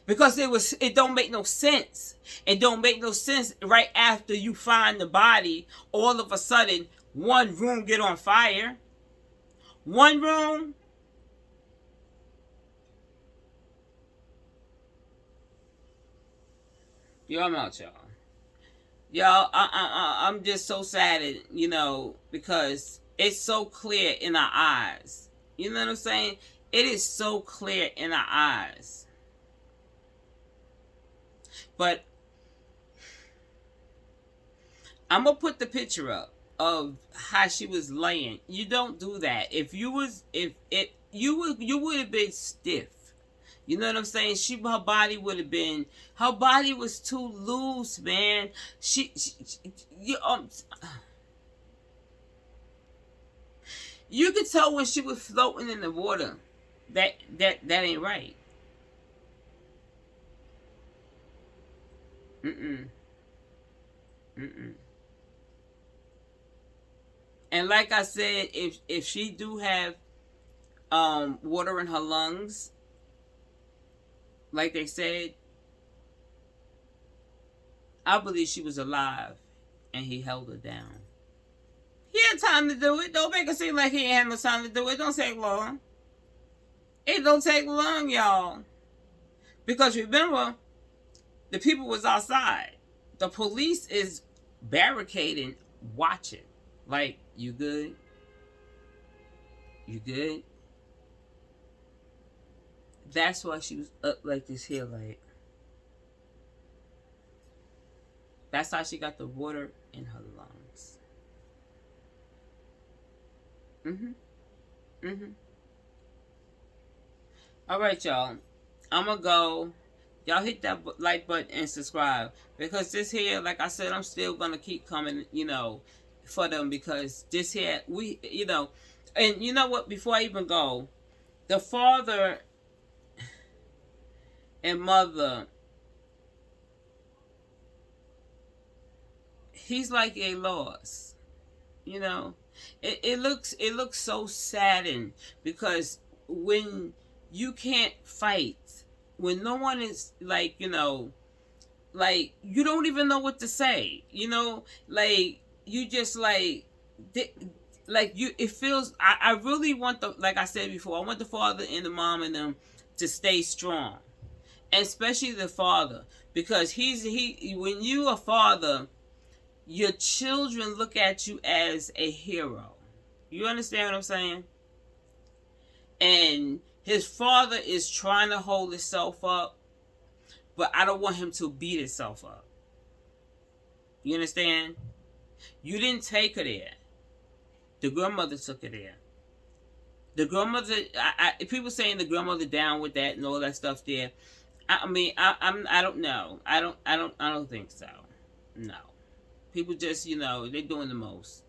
Because it don't make no sense. It don't make no sense right after you find the body, all of a sudden, one room get on fire. One room. Yo, I'm out, y'all. Y'all, I'm just so saddened, because it's so clear in our eyes. You know what I'm saying? It is so clear in our eyes. But I'm gonna put the picture up of how she was laying. You don't do that. You would have been stiff. You know what I'm saying? Her body was too loose, man. You could tell when she was floating in the water. That ain't right. Mm-mm. Mm-mm. And like I said, if she do have water in her lungs, like they said, I believe she was alive and he held her down. He had time to do it. Don't make it seem like he ain't had no time to do it. Don't take long. It don't take long, y'all. Because remember, the people was outside. The police is barricading, watching. Like, you good? You good? That's why she was up like this here, like. That's how she got the water in her lungs. All right, y'all. I'm going to go. Y'all hit that like button and subscribe. Because this here, like I said, I'm still going to keep coming, for them. Because this here, and you know what? Before I even go, the father and mother, he's like a loss. It looks so saddened because when you can't fight, when no one is like you don't even know what to say, like you just like you. It feels. I really want like I said before, I want the father and the mom and them to stay strong, and especially the father because when you a father, your children look at you as a hero. You understand what I'm saying? And his father is trying to hold himself up, but I don't want him to beat himself up. You understand? You didn't take her there. The grandmother took her there. The grandmother, people saying the grandmother down with that and all that stuff there. I don't know. I don't think so. No. People just, they doing the most.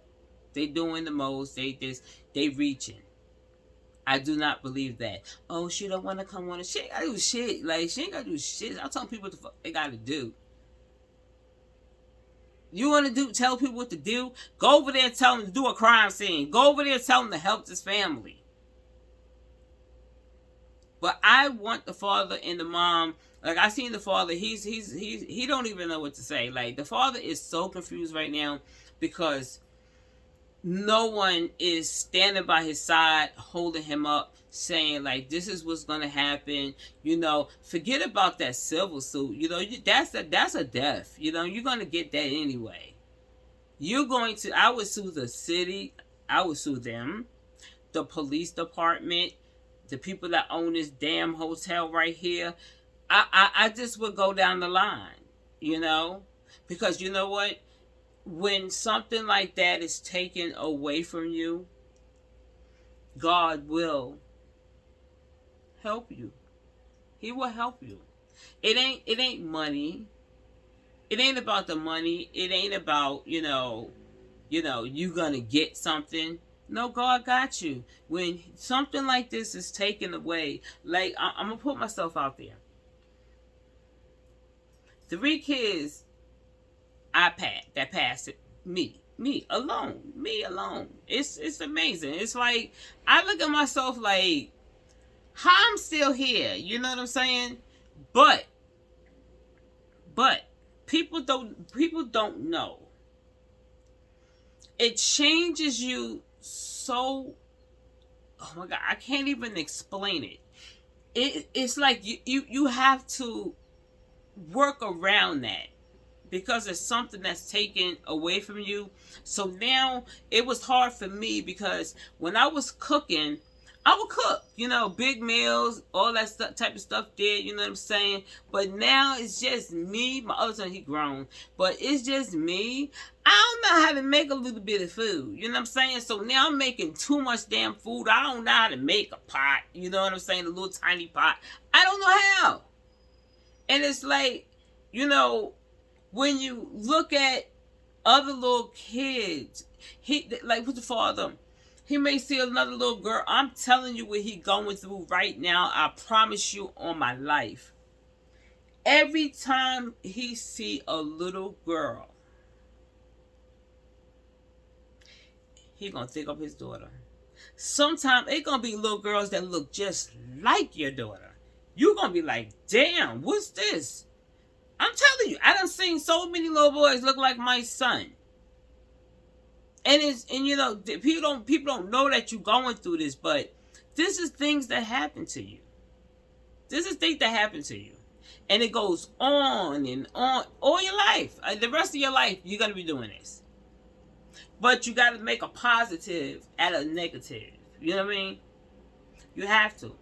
They doing the most. They reaching. I do not believe that. Oh, she don't want to come on. She ain't got to do shit. Like, she ain't got to do shit. I'm telling people what the fuck they got to do. You want to tell people what to do? Go over there and tell them to do a crime scene. Go over there and tell them to help this family. But I want the father and the mom. Like I seen the father, he don't even know what to say. Like the father is so confused right now because no one is standing by his side, holding him up, saying like this is what's gonna happen. Forget about that civil suit. That's a death. You're gonna get that anyway. I would sue the city. I would sue them, the police department, the people that own this damn hotel right here. I just would go down the line, because you know what? When something like that is taken away from you, God will help you. He will help you. It ain't money. It ain't about the money. It ain't about, you gonna get something. No, God got you. When something like this is taken away, like I'm gonna put myself out there. 3 kids that passed it. Me alone. It's amazing. It's like I look at myself like how I'm still here. You know what I'm saying? But people don't know. It changes you so. Oh my God, I can't even explain it. It's like you have to work around that because it's something that's taken away from you. So now it was hard for me because when I was cooking, I would cook, big meals, all that type of stuff there, you know what I'm saying? But now it's just me. My other son, he grown, but it's just me. I don't know how to make a little bit of food, you know what I'm saying? So now I'm making too much damn food. I don't know how to make a pot, you know what I'm saying? A little tiny pot. I don't know how. And it's like, when you look at other little kids, like with the father, He may see another little girl. I'm telling you what he going through right now. I promise you on my life. Every time he see a little girl, he gonna think of his daughter. Sometimes it gonna be little girls that look just like your daughter. You gonna be like, damn, what's this? I'm telling you, I done seen so many little boys look like my son. And you know, people don't know that you're going through this, but this is things that happen to you. This is things that happen to you. And it goes on and on all your life. The rest of your life, you're gonna be doing this. But you gotta make a positive out of negative. You know what I mean? You have to.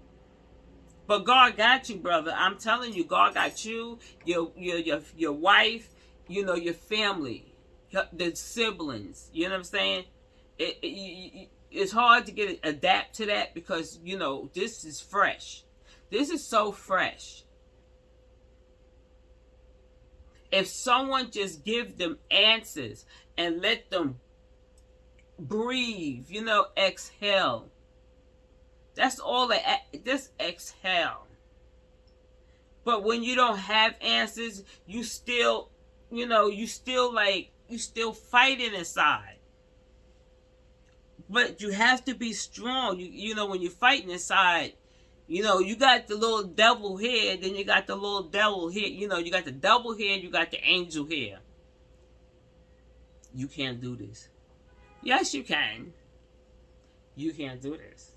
But God got you, brother. I'm telling you, God got you, your wife, you know, your family, the siblings. You know what I'm saying? It's hard to adapt to that because, you know, this is fresh. This is so fresh. If someone just give them answers and let them breathe, you know, exhale. That's all just exhale. But when you don't have answers, you still, you know, you still fighting inside. But you have to be strong. You know, when you're fighting inside, you know, you got the little devil here, then you got the little devil here. You know, you got the devil here, you got the angel here. You can't do this. Yes, you can. You can't do this.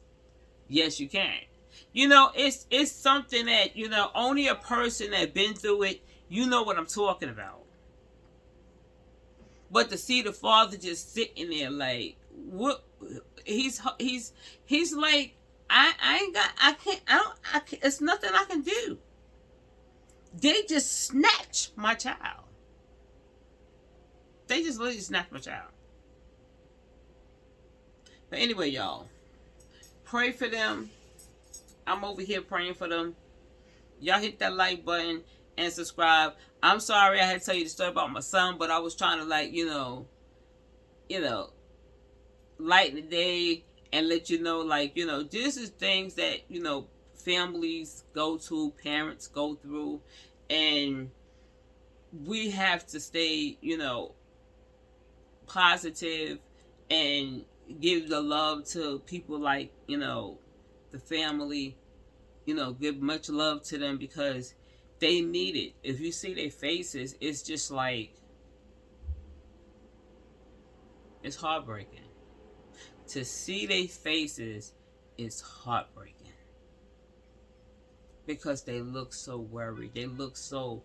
Yes, you can. You know, it's something that, you know, only a person that been through it, you know what I'm talking about. But to see the father just sitting there like, what? He's like, I can't, it's nothing I can do. They just snatched my child. They just literally snatched my child. But anyway, y'all, pray for them. I'm over here praying for them. Y'all hit that like button and subscribe. I'm sorry I had to tell you the story about my son, but I was trying to, like, you know, lighten the day and let you know, like, you know, this is things that, you know, families go to, parents go through, and we have to stay, you know, positive and give the love to people, like, you know, the family, you know, give much love to them because they need it. If you see their faces, it's just like, it's heartbreaking. To see their faces is heartbreaking. Because they look so worried. They look so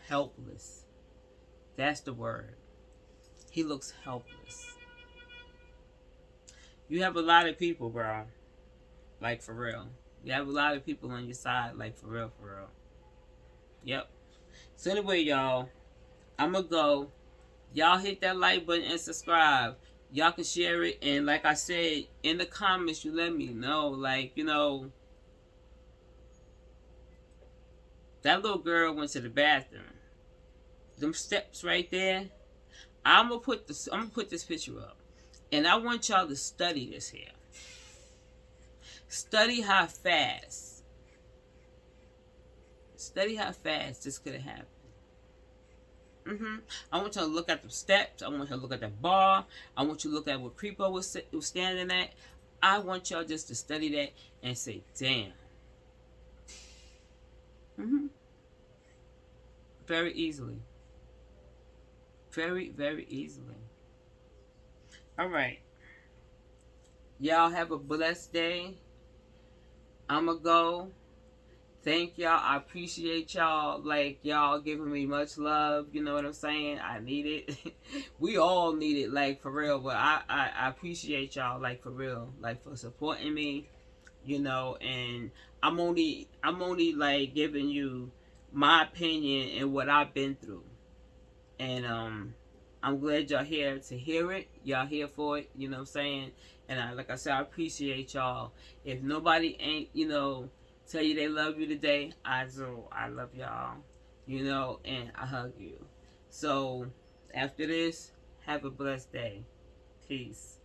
helpless. That's the word. He looks helpless. You have a lot of people, bro. Like, for real. You have a lot of people on your side, like, for real, for real. Yep. So anyway, y'all, I'm going to go. Y'all hit that like button and subscribe. Y'all can share it. And like I said, in the comments, you let me know. Like, you know, that little girl went to the bathroom. Them steps right there. I'm gonna put this picture up. And I want y'all to study this here. Study how fast. Study how fast this could have happened. I want you to look at the steps. I want you to look at the bar. I want you to look at what Creepo was standing at. I want y'all just to study that and say, damn. Very easily. Very, very easily. All right. Y'all have a blessed day. I'ma go. Thank y'all. I appreciate y'all. Like, y'all giving me much love. You know what I'm saying? I need it. We all need it, like, for real. But I appreciate y'all, like, for real. Like, for supporting me. You know, and I'm only like giving you my opinion and what I've been through. And I'm glad y'all here to hear it. Y'all here for it. You know what I'm saying? And like I said, I appreciate y'all. If nobody ain't, you know, tell you they love you today, I do. I love y'all. You know, and I hug you. So, after this, have a blessed day. Peace.